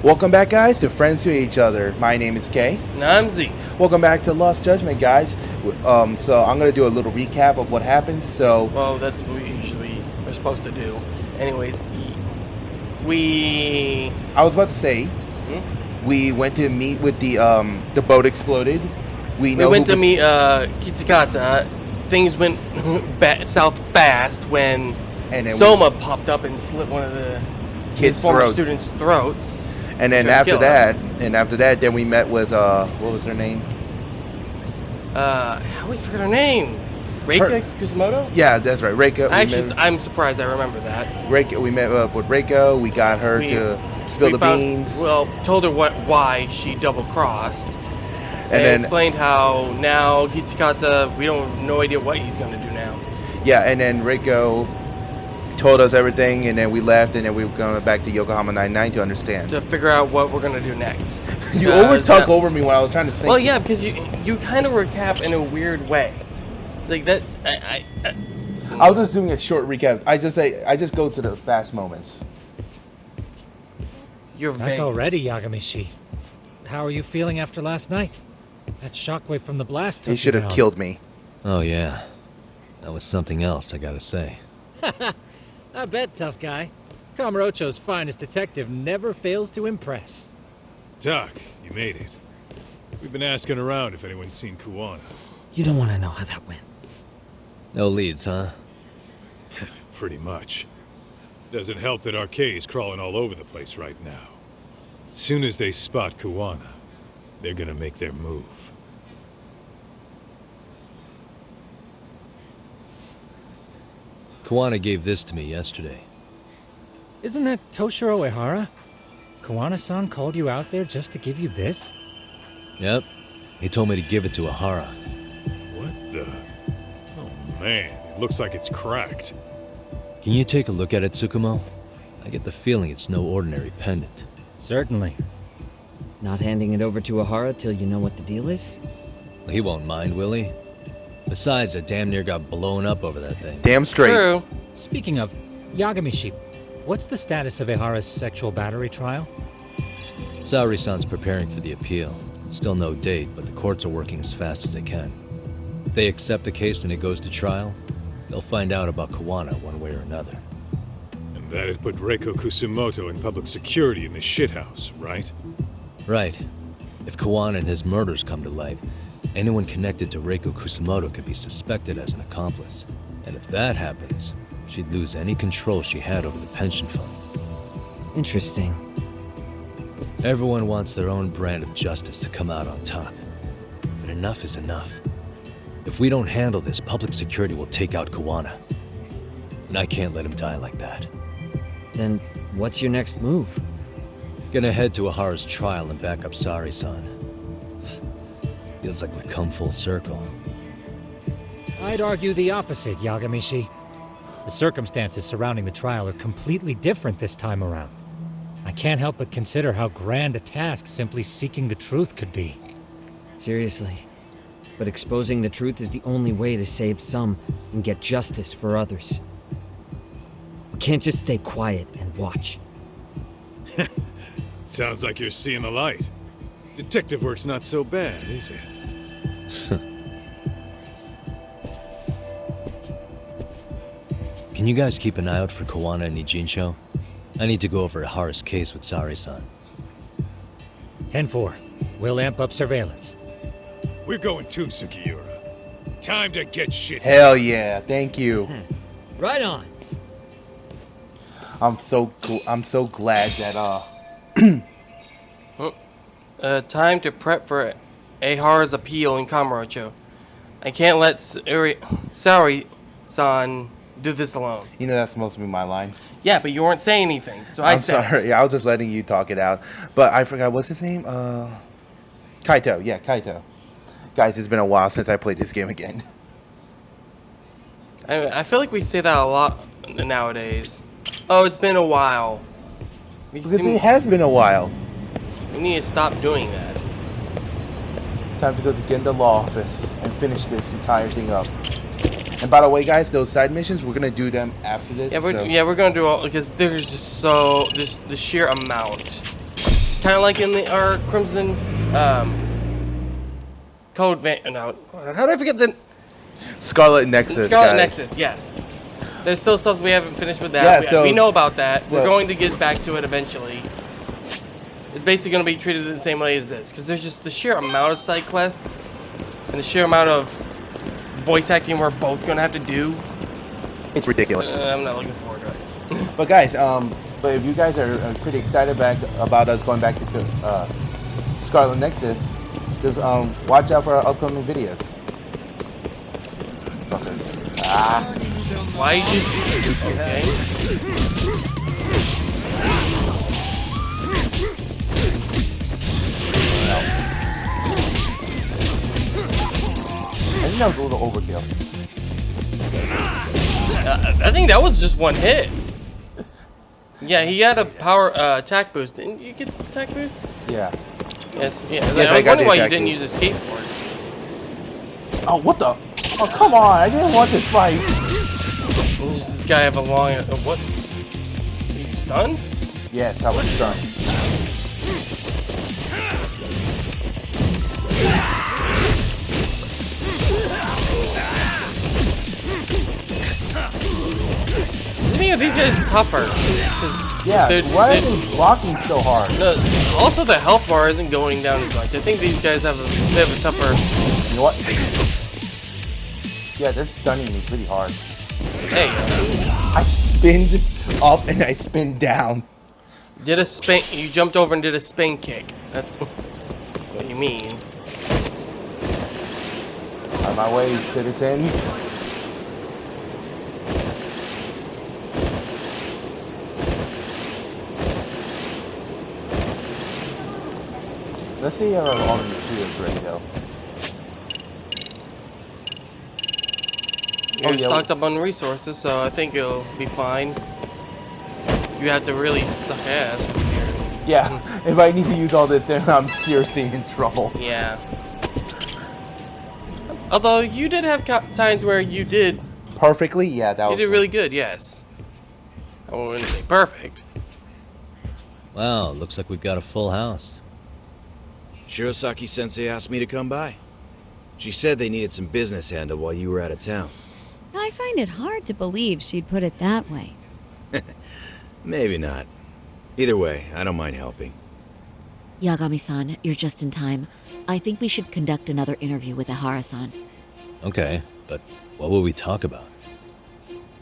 Welcome back, guys, to Friends to Each Other. My name is Kay. And I'm Z. Welcome back to Lost Judgement, guys. So I'm going to do a little recap of what happened. Well, that's what we usually are supposed to do. Anyways, I was about to say, we went to meet with the boat exploded. We went to meet Kitsukata. Things went south fast when Soma popped up and slit one of his former students' throats. And then after that, then we met with what was her name? I always forget her name. Reika Kusumoto? Yeah, that's right, Reika. I'm surprised I remember that. Reika, we met up with Reika. We got her to spill the beans. Well, told her why she double-crossed. And then explained how now Kitsukata, we don't have no idea what he's going to do now. Yeah, and then Reiko told us everything, and then we left, and then we were going back to Yokohama 99 to understand. To figure out what we're going to do next. You over-talk over me when I was trying to think. Well, yeah, because you kind of recap in a weird way. Like that, I was just doing a short recap. I just go to the fast moments. You're vague. Back already, Yagami-shi. How are you feeling after last night? That shockwave from the blast took He should have killed me. Oh, yeah. That was something else, I gotta say. I bet, tough guy. Kamurocho's finest detective never fails to impress. Doc, you made it. We've been asking around if anyone's seen Kuwana. You don't want to know how that went. No leads, huh? Pretty much. Doesn't help that Arcade's crawling all over the place right now. Soon as they spot Kuwana, they're gonna make their move. Kuwana gave this to me yesterday. Isn't that Toshiro Ehara? Kuwana-san called you out there just to give you this? Yep. He told me to give it to Ehara. What the? Oh man, it looks like it's cracked. Can you take a look at it, Tsukumo? I get the feeling it's no ordinary pendant. Certainly. Not handing it over to Ehara till you know what the deal is? Well, he won't mind, will he? Besides, I damn near got blown up over that thing. Damn straight. True. Speaking of, Yagami-shi, what's the status of Ehara's sexual battery trial? Saori-san's preparing for the appeal. Still no date, but the courts are working as fast as they can. If they accept the case and it goes to trial, they'll find out about Kuwana one way or another. And that'd put Reiko Kusumoto in public security in this shithouse, right? Right. If Kuwana and his murders come to light, anyone connected to Reiko Kusumoto could be suspected as an accomplice. And if that happens, she'd lose any control she had over the pension fund. Interesting. Everyone wants their own brand of justice to come out on top. But enough is enough. If we don't handle this, public security will take out Kuwana. And I can't let him die like that. Then what's your next move? Gonna head to Ehara's trial and back up Saori-san. Feels like we've come full circle. I'd argue the opposite, Yagami-shi. The circumstances surrounding the trial are completely different this time around. I can't help but consider how grand a task simply seeking the truth could be. Seriously. But exposing the truth is the only way to save some and get justice for others. We can't just stay quiet and watch. Sounds like you're seeing the light. Detective work's not so bad, is it? Can you guys keep an eye out for Kuwana and Ijincho? I need to go over Ehara's case with Saori-san. 10-4. We'll amp up surveillance. We're going too, Sukiura. Time to get shit. Hell yeah! Thank you. Right on. I'm so glad that Time to prep for Ehara's appeal in Kamurocho. I can't let Saori-san do this alone. You know that's supposed to be my line. Yeah, but you weren't saying anything, so I said. I'm sorry. Yeah, I was just letting you talk it out. But I forgot what's his name. Kaito. Yeah, Kaito. Guys, it's been a while since I played this game again. I feel like we say that a lot nowadays. Oh, it's been a while. Because it has been a while. We need to stop doing that. Time to go to Genda Law Office and finish this entire thing up. And by the way, guys, those side missions, we're gonna do them after this. Yeah, we're gonna do all because there's just the sheer amount. kind of like in our Crimson Code no, how did I forget the Scarlet Nexus. Scarlet Nexus, yes. There's still stuff we haven't finished with that. Yeah, we know about that. We're going to get back to it eventually. It's basically going to be treated the same way as this, because there's just the sheer amount of side quests and the sheer amount of voice acting we're both going to have to do. It's ridiculous. I'm not looking forward to it. But guys, but if you guys are pretty excited about us going back to Scarlet Nexus, just watch out for our upcoming videos. Okay. Why you just okay? I think that was a little overkill. I think that was just one hit. Yeah, he had a power attack boost. Didn't you get the attack boost? Yeah. Yes. Yeah. Yes, I was wondering why you didn't boost. use a skateboard. Oh, what the? Oh, come on! I didn't want this fight. Does this guy have a long? What? Are you stunned? Yes, I was stunned. To me, these guys are tougher. Yeah, why are they blocking so hard? Also, the health bar isn't going down as much. I think these guys have a bit of a tougher. You know what? Yeah, they're stunning me pretty hard. Hey. I spinned up and I spinned down. Did a spin? You jumped over and did a spin kick. That's what you mean. On my way, citizens. Let's see how all the materials ready though. You're stocked up on resources, so I think you'll be fine. You have to really suck ass over here. Yeah, if I need to use all this, then I'm seriously in trouble. Yeah. Although you did have times where you did Perfectly? Yeah, that was. You did really good, yes. I wouldn't say perfect. Wow, looks like we've got a full house. Shirosaki-sensei asked me to come by. She said they needed some business handled while you were out of town. I find it hard to believe she'd put it that way. Maybe not. Either way, I don't mind helping. Yagami-san, you're just in time. I think we should conduct another interview with Ihara-san. Okay, but what will we talk about?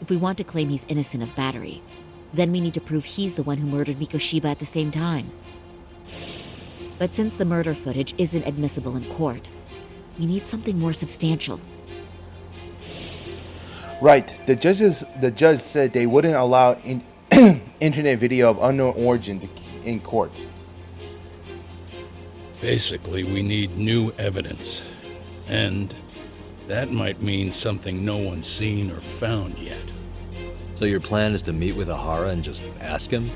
If we want to claim he's innocent of battery, then we need to prove he's the one who murdered Mikoshiba at the same time. But since the murder footage isn't admissible in court, we need something more substantial. Right. The judge said they wouldn't allow internet video of unknown origin in court. Basically, we need new evidence. And that might mean something no one's seen or found yet. So your plan is to meet with Ihara and just ask him?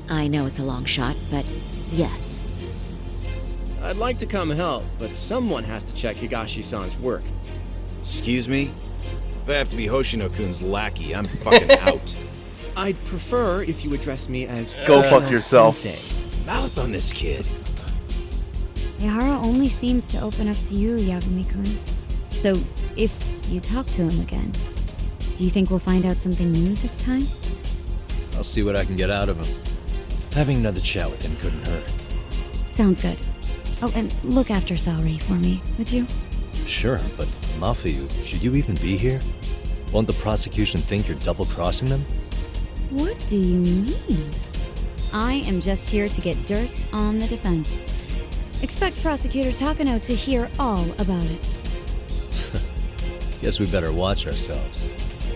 I know it's a long shot, but yes. I'd like to come help, but someone has to check Higashi-san's work. Excuse me? If I have to be Hoshino-kun's lackey, I'm fucking out. I'd prefer if you address me as Go fuck yourself. Sensei. Mouth on this kid. Ihara only seems to open up to you, Yagami-kun. So, if you talk to him again, do you think we'll find out something new this time? I'll see what I can get out of him. Having another chat with him couldn't hurt. Sounds good. Oh, and look after Saori for me, would you? Sure, but Mafuyu, should you even be here? Won't the prosecution think you're double-crossing them? What do you mean? I am just here to get dirt on the defense. Expect Prosecutor Takano to hear all about it. Guess we better watch ourselves.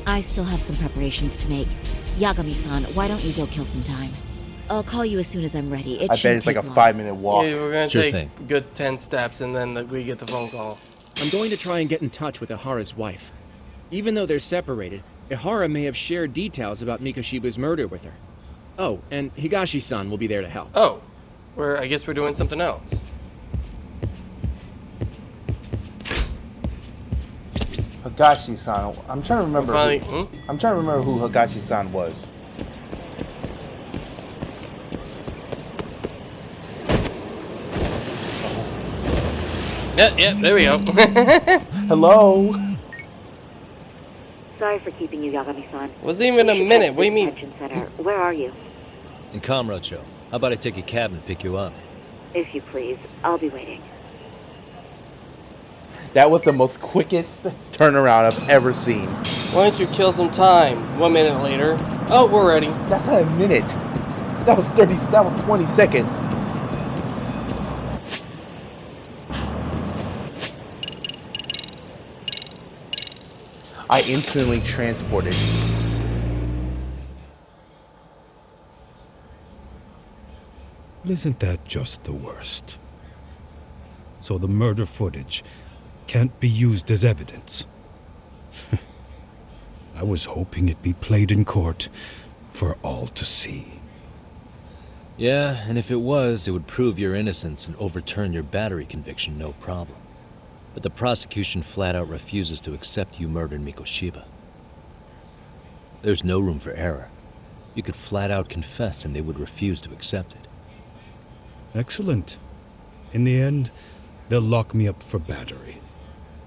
I still have some preparations to make. Yagami-san, why don't you go kill some time? I'll call you as soon as I'm ready. I bet it's like a 5-minute walk. Yeah, we're gonna Sure take thing. a good 10 steps and then we get the phone call. I'm going to try and get in touch with Ihara's wife. Even though they're separated, Ihara may have shared details about Mikoshiba's murder with her. Oh, and Higashi-san will be there to help. Oh, I guess we're doing something else. Higashi-san. I'm trying to remember. Finally, I'm trying to remember who Higashi-san was. Yeah, there we go. Hello? Sorry for keeping you, Yagami-san. Wasn't even a minute. What do you mean? Detention center. Where are you? In Kamurocho. How about I take a cab and pick you up? If you please. I'll be waiting. That was the most quickest turnaround I've ever seen. Why don't you kill some time? 1 minute later. Oh, we're ready. That's not a minute. That was 20 seconds. I instantly transported. Isn't that just the worst? So the murder footage can't be used as evidence. I was hoping it'd be played in court for all to see. Yeah, and if it was, it would prove your innocence and overturn your battery conviction, no problem. But the prosecution flat out refuses to accept you murdered Mikoshiba. There's no room for error. You could flat out confess and they would refuse to accept it. Excellent. In the end, they'll lock me up for battery,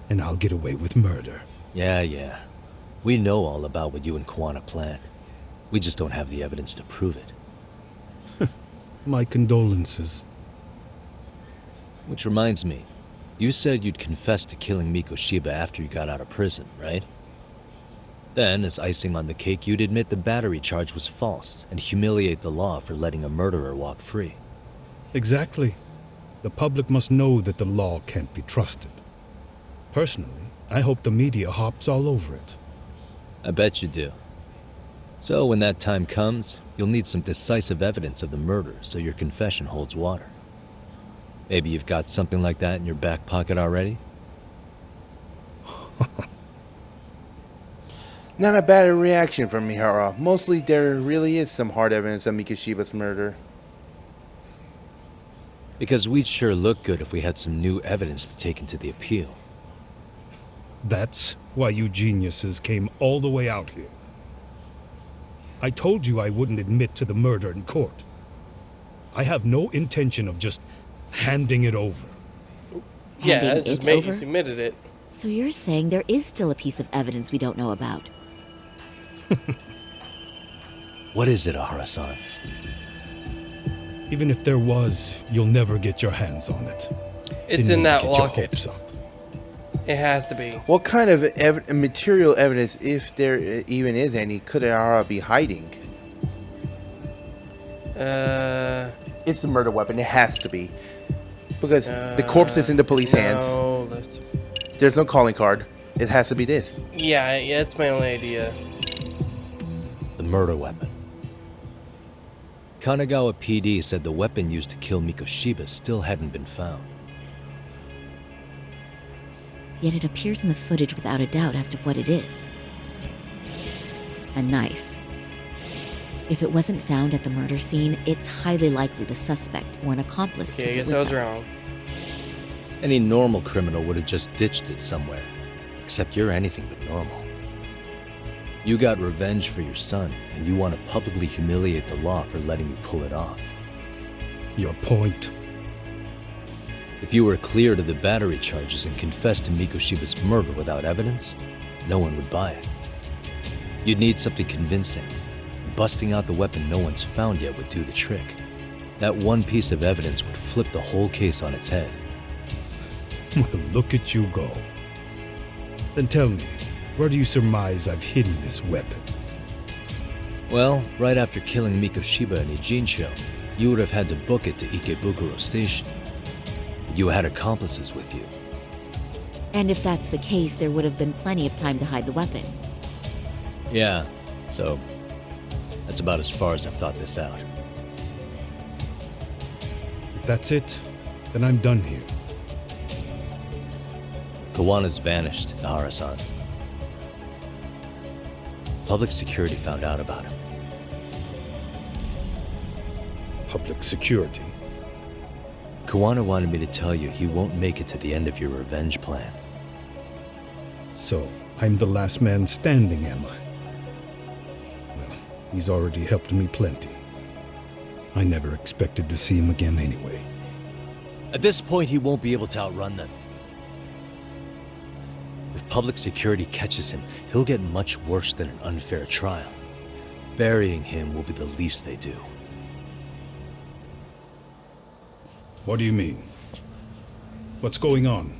and I'll get away with murder. Yeah. We know all about what you and Kawana planned. We just don't have the evidence to prove it. My condolences. Which reminds me, you said you'd confess to killing Mikoshiba after you got out of prison, right? Then, as icing on the cake, you'd admit the battery charge was false and humiliate the law for letting a murderer walk free. Exactly. The public must know that the law can't be trusted. Personally, I hope the media hops all over it. I bet you do. So when that time comes, you'll need some decisive evidence of the murder so your confession holds water. Maybe you've got something like that in your back pocket already? Not a bad reaction from Mihara. Mostly there really is some hard evidence of Mikoshiba's murder. Because we'd sure look good if we had some new evidence to take into the appeal. That's why you geniuses came all the way out here. I told you I wouldn't admit to the murder in court. I have no intention of just handing it over. Yeah, Handing it just it made over? you submitted it. So you're saying there is still a piece of evidence we don't know about? What is it, Ahara-san? Even if there was, you'll never get your hands on it. It's Didn't in that get your locket. hopes up. It has to be. What kind of material evidence, if there even is any, could Ara be hiding? It's the murder weapon. It has to be. Because the corpse is in the police hands. There's no calling card. It has to be this. Yeah, that's my only idea. The murder weapon. Kanagawa PD said the weapon used to kill Mikoshiba still hadn't been found. Yet it appears in the footage without a doubt as to what it is. A knife. If it wasn't found at the murder scene, it's highly likely the suspect or an accomplice took Okay, I it guess with I was them. wrong. Any normal criminal would have just ditched it somewhere. Except you're anything but normal. You got revenge for your son, and you want to publicly humiliate the law for letting you pull it off. Your point? If you were cleared of the battery charges and confessed to Mikoshiba's murder without evidence, no one would buy it. You'd need something convincing. Busting out the weapon no one's found yet would do the trick. That one piece of evidence would flip the whole case on its head. Well, look at you go. Then tell me, where do you surmise I've hidden this weapon? Well, right after killing Mikoshiba and Ijincho, you would have had to book it to Ikebukuro Station. You had accomplices with you. And if that's the case, there would have been plenty of time to hide the weapon. Yeah, so that's about as far as I've thought this out. If that's it, then I'm done here. Kawana's vanished, Ahara-san. Public security found out about him. Public security? Kawana wanted me to tell you he won't make it to the end of your revenge plan. So, I'm the last man standing, am I? Well, he's already helped me plenty. I never expected to see him again anyway. At this point, he won't be able to outrun them. If public security catches him, he'll get much worse than an unfair trial. Burying him will be the least they do. What do you mean? What's going on?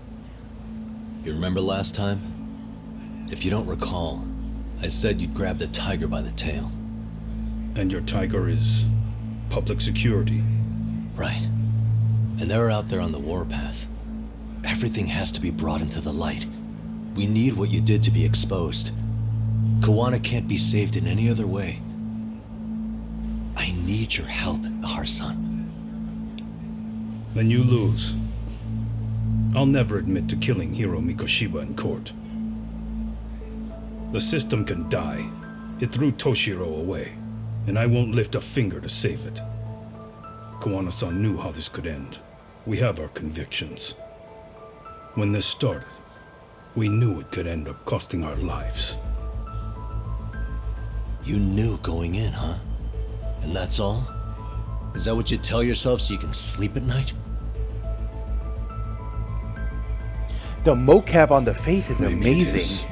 You remember last time? If you don't recall, I said you'd grabbed a tiger by the tail. And your tiger is public security? Right. And they're out there on the warpath. Everything has to be brought into the light. We need what you did to be exposed. Kawana can't be saved in any other way. I need your help, Ahar-san. Then you lose. I'll never admit to killing Hiro Mikoshiba in court. The system can die. It threw Toshiro away, and I won't lift a finger to save it. Kawana-san knew how this could end. We have our convictions. When this started, we knew it could end up costing our lives. You knew going in, huh? And that's all? Is that what you tell yourself so you can sleep at night? The mocap on the face is Maybe amazing. it is.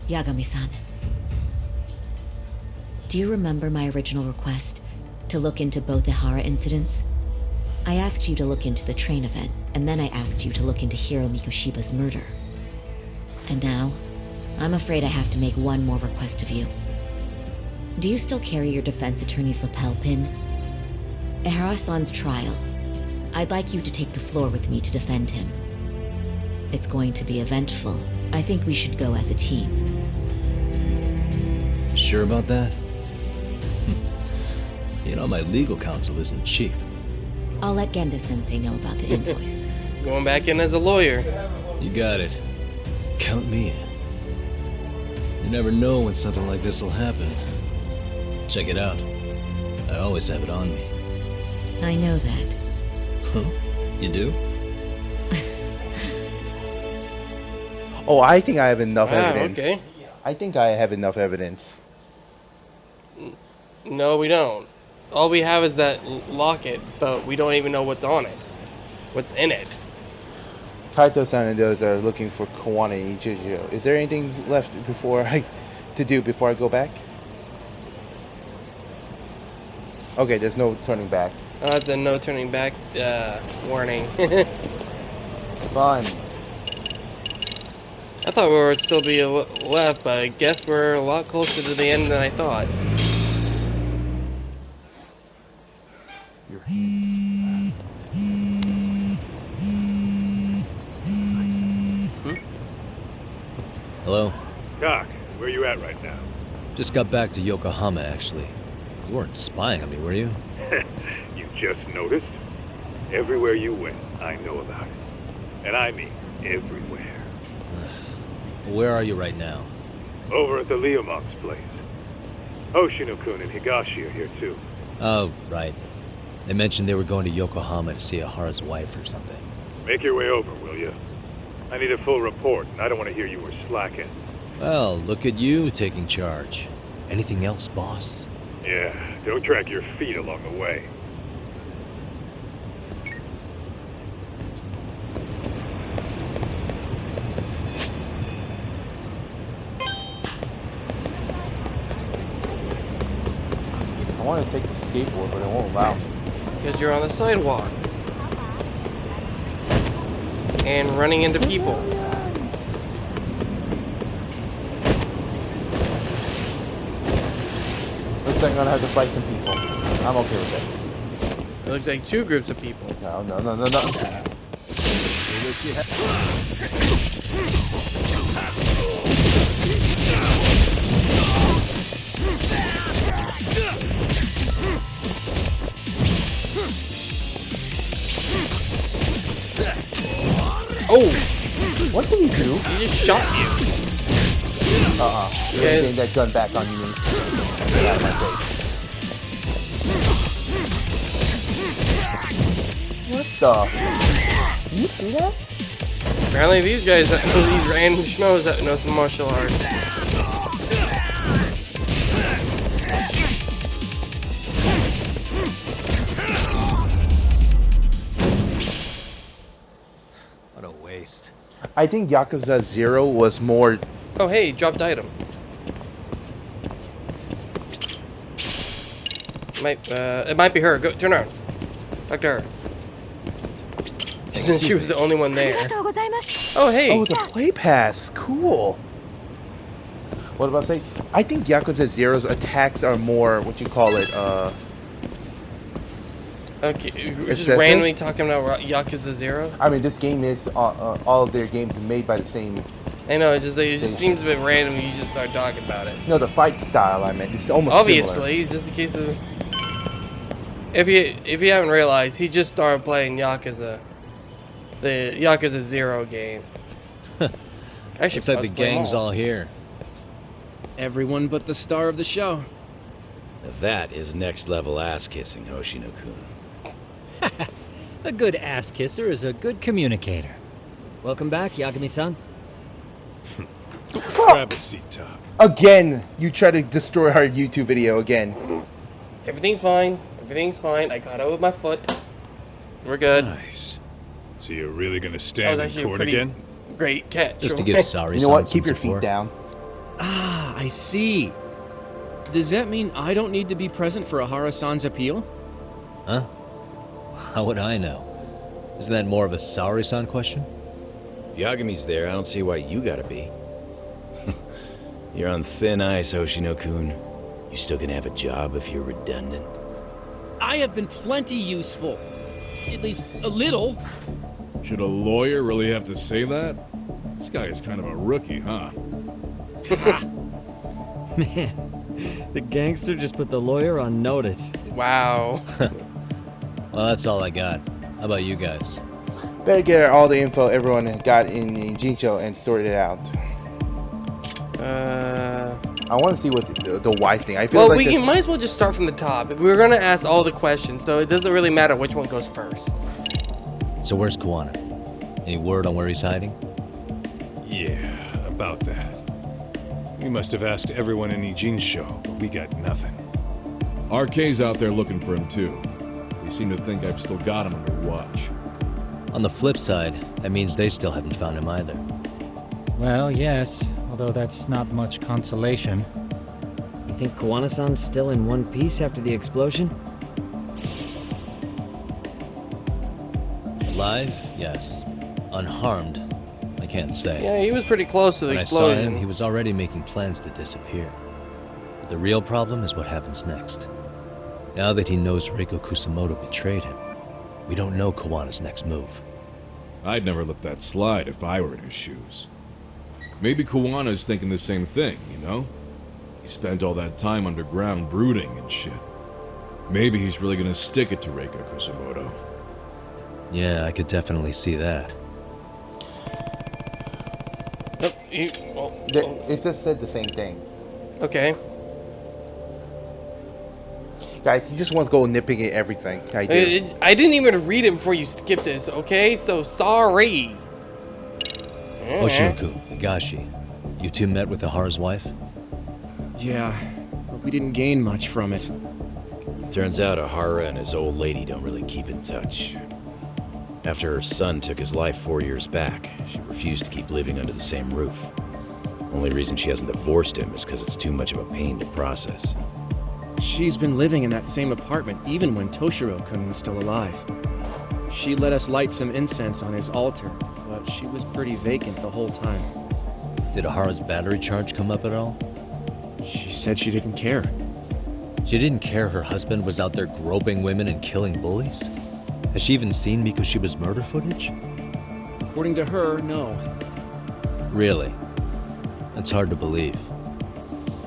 Yagami-san. Do you remember my original request to look into both the Hara incidents? I asked you to look into the train event, and then I asked you to look into Hiro Mikoshiba's murder. And now, I'm afraid I have to make one more request of you. Do you still carry your defense attorney's lapel pin? Ehara-san's trial. I'd like you to take the floor with me to defend him. It's going to be eventful. I think we should go as a team. Sure about that? You know, my legal counsel isn't cheap. I'll let Genda-sensei know about the invoice. Going back in as a lawyer. You got it. Count me in. You never know when something like this will happen. Check it out. I always have it on me. I know that. Huh? You do? Oh, I think I have enough Wow, evidence. okay. I think I have enough evidence. No, we don't. All we have is that locket, but we don't even know what's on it. What's in it. Kaito-san and those are looking for Kawana and Ijincho. Is there anything left to do before I go back? Okay, there's no turning back. That's a no turning back warning. Fun. I thought we would still be left, but I guess we're a lot closer to the end than I thought. Hello? Doc, where you at right now? Just got back to Yokohama, actually. You weren't spying on me, were you? You just noticed? Everywhere you went, I know about it. And I mean everywhere. Where are you right now? Over at the Leomont's place. Hoshino-kun and Higashi are here too. Oh, right. They mentioned they were going to Yokohama to see Ahara's wife or something. Make your way over, will you? I need a full report, and I don't want to hear you were slacking. Well, look at you taking charge. Anything else, boss? Yeah, don't drag your feet along the way. I want to take the skateboard, but it won't allow me. Because you're on the sidewalk. And running into people. Looks like I'm gonna have to fight some people. I'm okay with that. It looks like two groups of people. No. Oh! What did he do? He just shot you. You're getting that gun back on you. Get out of my face. What the? Did you see that? Apparently these guys, these random schmoes that know some martial arts. I think Yakuza 0 was more. Oh, hey, dropped item. It might be her. Go, turn around. Talk to her. Since she was the only one there. Oh, hey. Oh, it's a play pass. Cool. What about say? I think Yakuza 0's attacks are more, what you call it, Okay, we're just excessive? randomly talking about Yakuza 0? I mean, this game is, all of their games are made by the same. I know, it just seems a bit random when you just start talking about it. No, the fight style, I meant. It's almost Obviously, it's just a case of... If you haven't realized, he just started playing Yakuza. The Yakuza 0 game. Looks like the gang's all here. Everyone but the star of the show. Now that is next level ass kissing, Hoshino-kun. A good ass kisser is a good communicator. Welcome back, Yagami-san. Grab a seat, Top. Again, you try to destroy our YouTube video again. Everything's fine. Everything's fine. I got it with my foot. We're good. Nice. So you're really gonna That was stand in actually a court pretty again? great catch. Just to give sorry. You know what? Keep your feet down. Ah, I see. Does that mean I don't need to be present for Ahara-san's appeal? Huh? How would I know? Isn't that more of a Saori-san question? Yagami's there, I don't see why you gotta be. You're on thin ice, Hoshino-kun. You still gonna have a job if you're redundant? I have been plenty useful. At least a little. Should a lawyer really have to say that? This guy is kind of a rookie, huh? Man, the gangster just put the lawyer on notice. Wow. Well, that's all I got. How about you guys? Better get all the info everyone got in Ijincho and sort it out. I want to see what the wife thing. I feel Well, like we might as well just start from the top. If we're gonna ask all the questions, so it doesn't really matter which one goes first. So where's Kawana? Any word on where he's hiding? Yeah, about that. We must have asked everyone in Ijincho, but we got nothing. RK's out there looking for him too. They seem to think I've still got him under watch. On the flip side, that means they still haven't found him either. Well, yes, although that's not much consolation. You think Kawana-san's still in one piece after the explosion? Alive? Yes. Unharmed? I can't say. Yeah, he was pretty close to the When I saw explosion. him, he was already making plans to disappear. But the real problem is what happens next. Now that he knows Reiko Kusamoto betrayed him, we don't know Kawana's next move. I'd never let that slide if I were in his shoes. Maybe Kawana's thinking the same thing, you know? He spent all that time underground brooding and shit. Maybe he's really gonna stick it to Reiko Kusamoto. Yeah, I could definitely see that. It just said the same thing. Okay. Guys, you just want to go nipping at everything. I do. I didn't even read it before you skipped this, okay? So sorry. Hoshino-kun, Higashi, you two met with Ahara's wife? Yeah, but we didn't gain much from it. Turns out Ahara and his old lady don't really keep in touch. After her son took his life 4 years back, she refused to keep living under the same roof. Only reason she hasn't divorced him is because it's too much of a pain to process. She's been living in that same apartment even when Toshiro-kun was still alive. She let us light some incense on his altar, but she was pretty vacant the whole time. Did Ahara's battery charge come up at all? She said she didn't care. She didn't care her husband was out there groping women and killing bullies? Has she even seen Mikoshiba's murder footage? According to her, no. Really? That's hard to believe.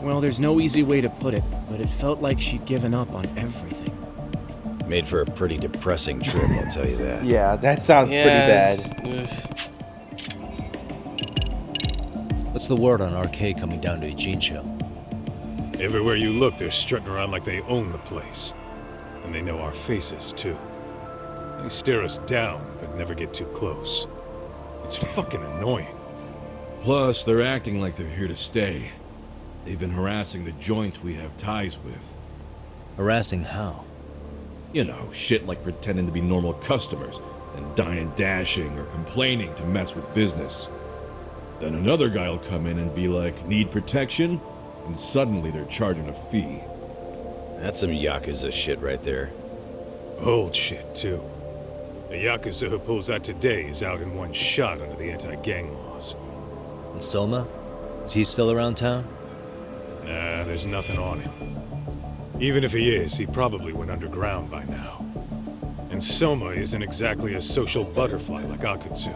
Well, there's no easy way to put it, but it felt like she'd given up on everything. Made for a pretty depressing trip, I'll tell you that. Yeah, that sounds pretty bad. What's the word on RK coming down to Ijincho? Everywhere you look, they're strutting around like they own the place. And they know our faces, too. They stare us down, but never get too close. It's fucking annoying. Plus, they're acting like they're here to stay. They've been harassing the joints we have ties with. Harassing how? You know, shit like pretending to be normal customers and dying dashing or complaining to mess with business. Then another guy will come in and be like, need protection? And suddenly they're charging a fee. That's some Yakuza shit right there. Old shit, too. The Yakuza who pulls that today is out in one shot under the anti-gang laws. And Soma? Is he still around town? Nah, there's nothing on him. Even if he is, he probably went underground by now. And Soma isn't exactly a social butterfly like Akutsu.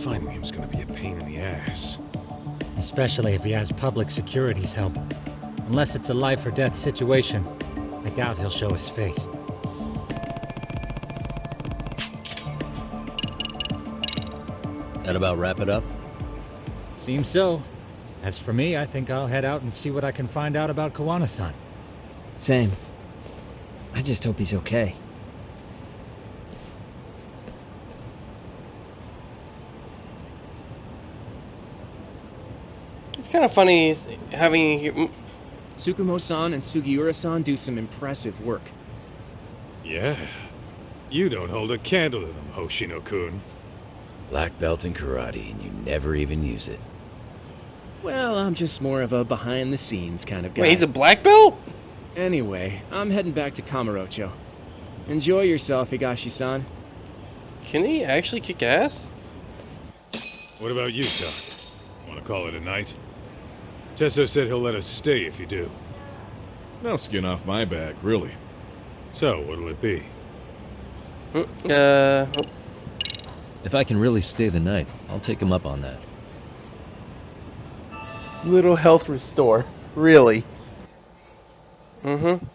Finding him's gonna be a pain in the ass. Especially if he has public security's help. Unless it's a life or death situation, I doubt he'll show his face. That about wrap it up? Seems so. As for me, I think I'll head out and see what I can find out about Kawana-san. Same. I just hope he's okay. It's kind of funny having here. Tsukumo-san and Sugiura-san do some impressive work. Yeah. You don't hold a candle to them, Hoshino-kun. Black belt in karate, and you never even use it. Well, I'm just more of a behind-the-scenes kind of guy. Wait, he's a black belt? Anyway, I'm heading back to Kamurocho. Enjoy yourself, Higashi-san. Can he actually kick ass? What about you, Tuck? Want to call it a night? Tesso said he'll let us stay if you do. No skin off my back, really. So, what'll it be? If I can really stay the night, I'll take him up on that. Little health restore. Really? Mm-hmm.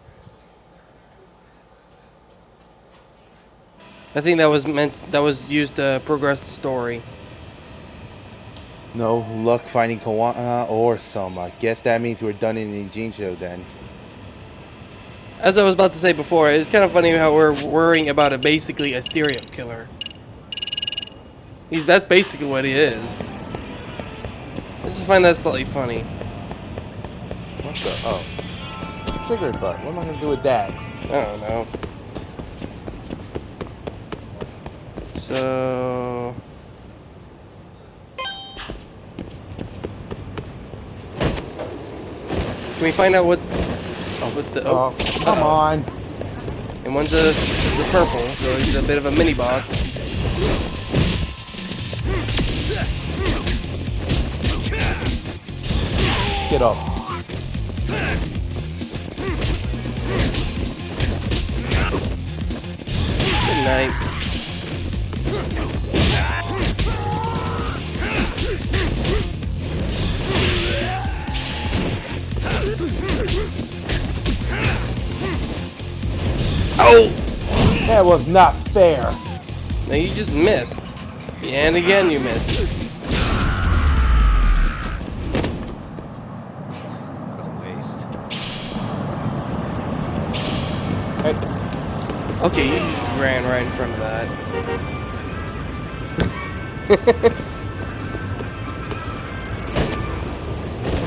I think that was used to progress the story. No luck finding Kawana or Soma. Guess that means we're done in Ijincho then. As I was about to say before, it's kind of funny how we're worrying about basically a serial killer. That's basically what he is. I just find that slightly funny. What the? Oh. Cigarette butt. What am I going to do with that? I don't know. So... Can we find out what's... what the... Oh, come on. And one's a purple, so he's a bit of a mini-boss. Get up. Good night. Oh! That was not fair. No, you just missed. And again, you missed. Okay, you just ran right in front of that.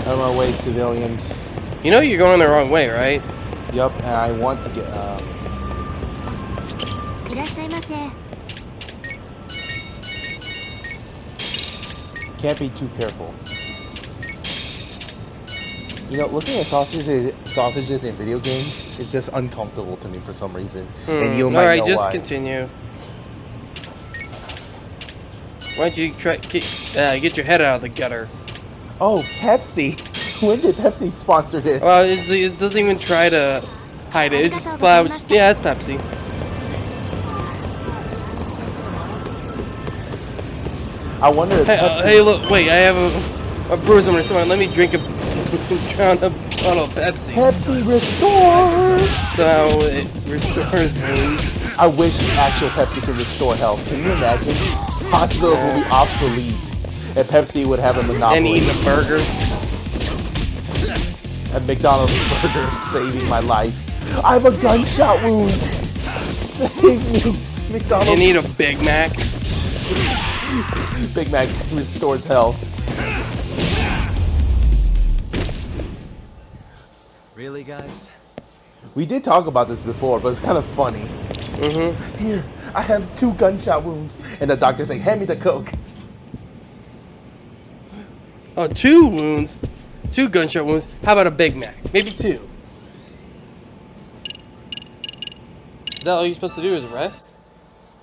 Out of my way, civilians. You know you're going the wrong way, right? Yup, and I want to get... Can't be too careful. You know, looking at sausages in video games, it's just uncomfortable to me for some reason. And you might Alright, know just why. continue. Why don't you try get your head out of the gutter? Oh, Pepsi! When did Pepsi sponsor this? Well, it doesn't even try to hide it. It's just clouds. Yeah, it's Pepsi. I wonder if Pepsi... hey, look, wait, I have a bruise on my stomach. Let me drink a drown a bottle of Pepsi. Pepsi Restore! So it restores wounds. I wish actual Pepsi could restore health. Can you imagine? Hospitals will be obsolete, and Pepsi would have a monopoly. And eating a burger. A McDonald's burger saving my life. I have a gunshot wound. Save me, McDonald's. You need a Big Mac. Big Mac restores health. Really, guys? We did talk about this before, but it's kind of funny. Here, I have 2 gunshot wounds, and the doctor's saying, "Hand me the coke." Oh, 2 wounds? 2 gunshot wounds? How about a Big Mac? Maybe 2. Is that all you're supposed to do is rest?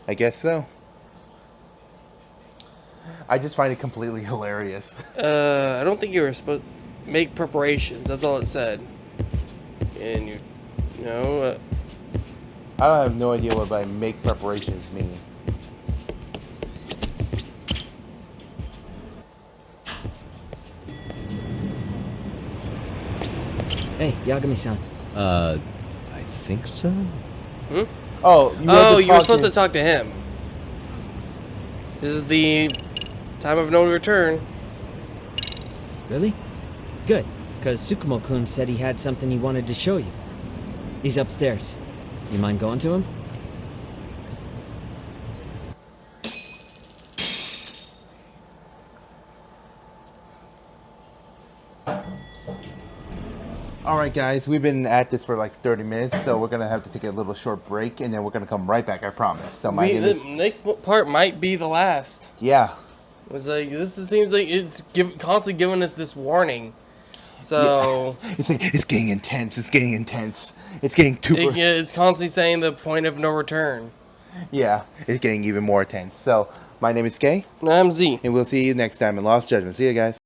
I guess so. I just find it completely hilarious. I don't think you were supposed to make preparations. That's all it said. And you know, I have no idea what by make preparations mean. Hey, Yagami-san. I think so? Hmm? Oh, you were supposed to talk to him. This is the time of no return. Really? Good, because Tsukumo-kun said he had something he wanted to show you. He's upstairs. You mind going to him? Alright guys, we've been at this for like 30 minutes, so we're going to have to take a little short break, and then we're going to come right back, I promise. So The next part might be the last. Yeah. It's like, this seems like it's constantly giving us this warning. So... Yeah. It's getting intense, it's getting intense. It's getting too... It's constantly saying the point of no return. Yeah, it's getting even more intense. So, my name is Kay. And I'm Z. And we'll see you next time in Lost Judgement. See you guys.